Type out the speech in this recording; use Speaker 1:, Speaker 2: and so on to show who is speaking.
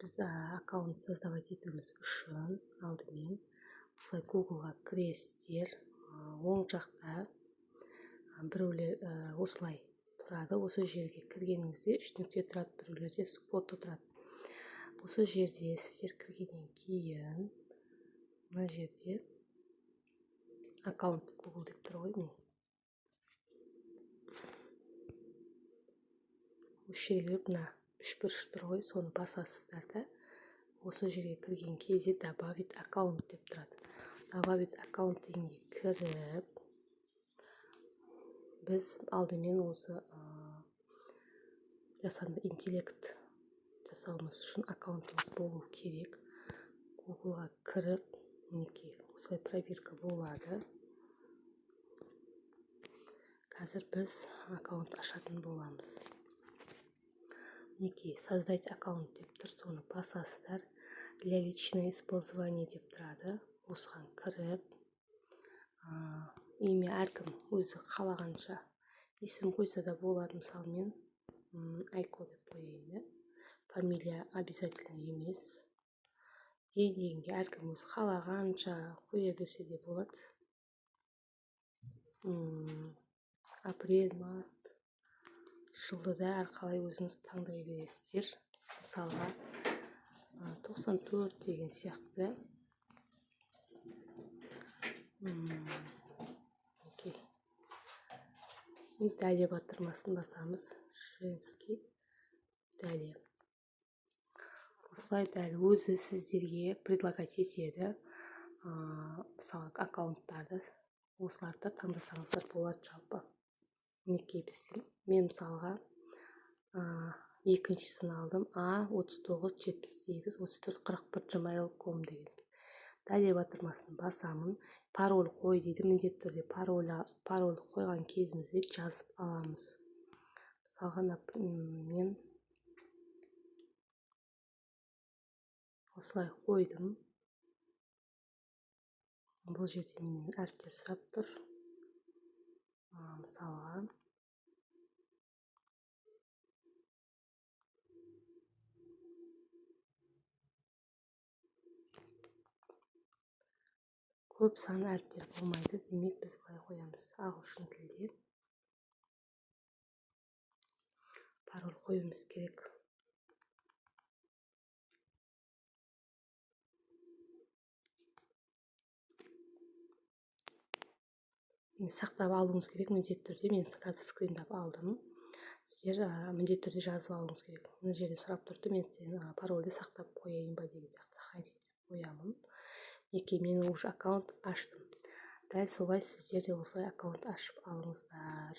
Speaker 1: Біз аккаунт создавать етуіміз үшін алдымен осылай Google-ға кіресіздер. Оң жақта біреулер осылай тұрады. Осы жерге кіргеніңізде 3 нүкте тұрады, біреулерде фото тұрады. Осы жерде сіздер кіргеннен кейін мына жерде аккаунт Google деп тұр ғой. Осы жерге мына 3 бұрыш тұр ғой, соны басасыздар да осы жерге кірген кезде добавить аккаунт деп тұрады. Добавить аккаунт дегенге кіріп, біз алдымен осы жасанды интеллект жасауымыз үшін аккаунтымыз болу керек. Google-ға кіріп, мінекей осылай проверка болады. Қазір біз аккаунт ашатын боламыз. Мінекей создать аккаунт деп тұр, соны басасыздар. Для личного использования деп тұрады. Осыған кіріп, имя әркім өзі қалағанша есім қойса да болады. Мысалы мен Айко деп қояйын. Фамилия обязательно емес. Дегенге әркім өзі қалағанша қоя берсе де болады. Апрель, март, жылды да әрқалай өзіңіз таңдай бересіздер. Мысалға 94 деген сияқты. Далее батырмасын басамыз. Женский. Далее. Осылай дәл өзі сіздерге предлагать етеді. Мысалы аккаунттарды осыларды таңдасаңыздар болады жалпы. Мінекей мен мысалға екіншісін алдым. A39783441 gmail.com деген. Далее батырмасын басамын. Пароль қой дейді. Міндетті түрде пароль қойған кезімізде жазып аламыз. Мысалға мен осылай қойдым. Бұл жерде менен әріптер сұрап тұр. Мысалға көп сан әріптер болмайды. Демек біз былай қоямыз. Ағылшын тілде пароль қоюымыз керек. Сақтап алуыңыз керек міндетті түрде. Мен қазір скриндап алдым. Сіздер міндетті түрде жазып алуыңыз керек. Мына жерде сұрап тұрды, мен сізден парольді сақтап қояйын ба деген сияқты сохранить қоямын. Еке, мен уже аккаунт аштым. Дәл солай сіздер де осылай аккаунт ашып алыңыздар.